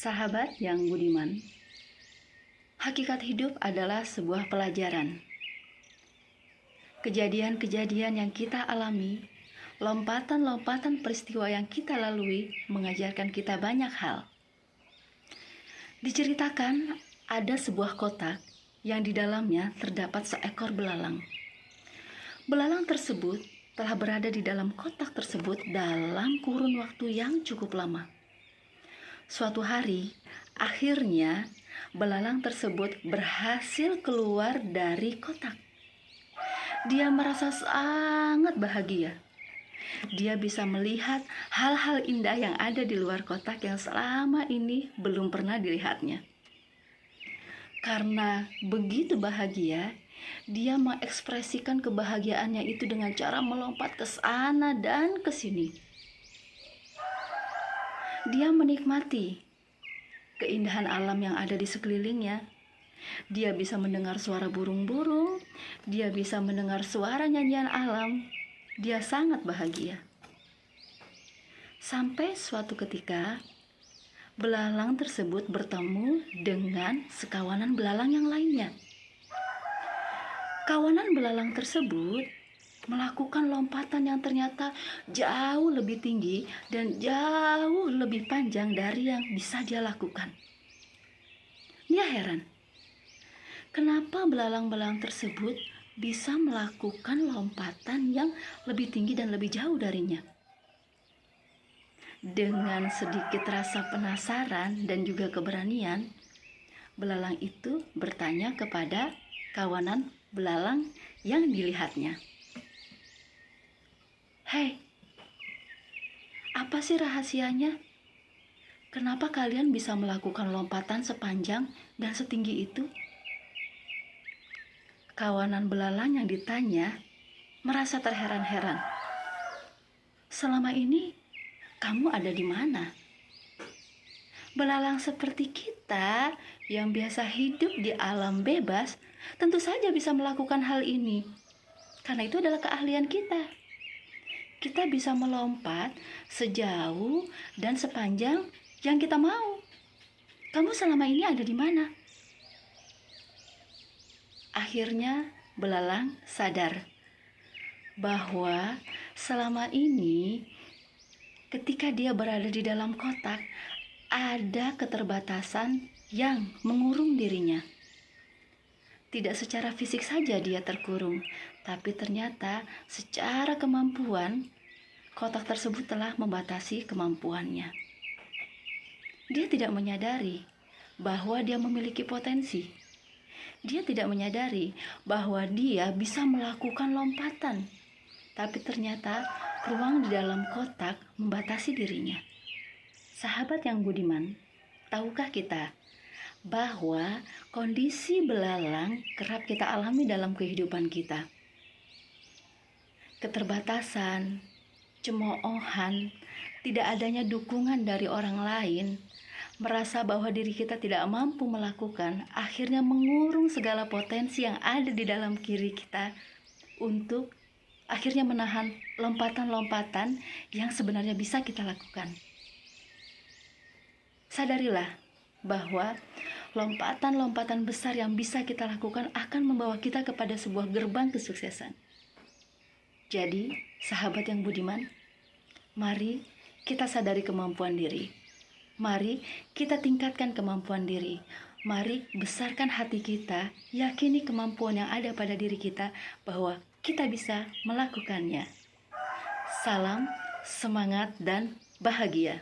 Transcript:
Sahabat yang budiman, hakikat hidup adalah sebuah pelajaran. Kejadian-kejadian yang kita alami, lompatan-lompatan peristiwa yang kita lalui mengajarkan kita banyak hal. Diceritakan ada sebuah kotak yang di dalamnya terdapat seekor belalang. Belalang tersebut telah berada di dalam kotak tersebut dalam kurun waktu yang cukup lama. Suatu hari, akhirnya belalang tersebut berhasil keluar dari kotak. Dia merasa sangat bahagia. Dia bisa melihat hal-hal indah yang ada di luar kotak yang selama ini belum pernah dilihatnya. Karena begitu bahagia, dia mengekspresikan kebahagiaannya itu dengan cara melompat ke sana dan ke sini. Dia menikmati keindahan alam yang ada di sekelilingnya. Dia bisa mendengar suara burung-burung, dia bisa mendengar suara nyanyian alam. Dia sangat bahagia. Sampai suatu ketika, belalang tersebut bertemu dengan sekawanan belalang yang lainnya. Kawanan belalang tersebut melakukan lompatan yang ternyata jauh lebih tinggi dan jauh lebih panjang dari yang bisa dia lakukan. Dia heran, kenapa belalang-belalang tersebut bisa melakukan lompatan yang lebih tinggi dan lebih jauh darinya. Dengan sedikit rasa penasaran dan juga keberanian, belalang itu bertanya kepada kawanan belalang yang dilihatnya. Hei, apa sih rahasianya? Kenapa kalian bisa melakukan lompatan sepanjang dan setinggi itu? Kawanan belalang yang ditanya merasa terheran-heran. Selama ini, kamu ada di mana? Belalang seperti kita yang biasa hidup di alam bebas, tentu saja bisa melakukan hal ini. Karena itu adalah keahlian kita. Kita bisa melompat sejauh dan sepanjang yang kita mau. Kamu selama ini ada di mana? Akhirnya belalang sadar bahwa selama ini ketika dia berada di dalam kotak, ada keterbatasan yang mengurung dirinya. Tidak secara fisik saja dia terkurung, tapi ternyata secara kemampuan, kotak tersebut telah membatasi kemampuannya. Dia tidak menyadari bahwa dia memiliki potensi. Dia tidak menyadari bahwa dia bisa melakukan lompatan, tapi ternyata ruang di dalam kotak membatasi dirinya. Sahabat yang budiman, tahukah kita bahwa kondisi belalang kerap kita alami dalam kehidupan kita? Keterbatasan, cemoohan, tidak adanya dukungan dari orang lain, merasa bahwa diri kita tidak mampu melakukan, akhirnya mengurung segala potensi yang ada di dalam diri kita untuk akhirnya menahan lompatan-lompatan yang sebenarnya bisa kita lakukan. Sadarilah bahwa lompatan-lompatan besar yang bisa kita lakukan akan membawa kita kepada sebuah gerbang kesuksesan. Jadi, sahabat yang budiman, mari kita sadari kemampuan diri. Mari kita tingkatkan kemampuan diri. Mari besarkan hati kita, yakini kemampuan yang ada pada diri kita bahwa kita bisa melakukannya. Salam, semangat, dan bahagia.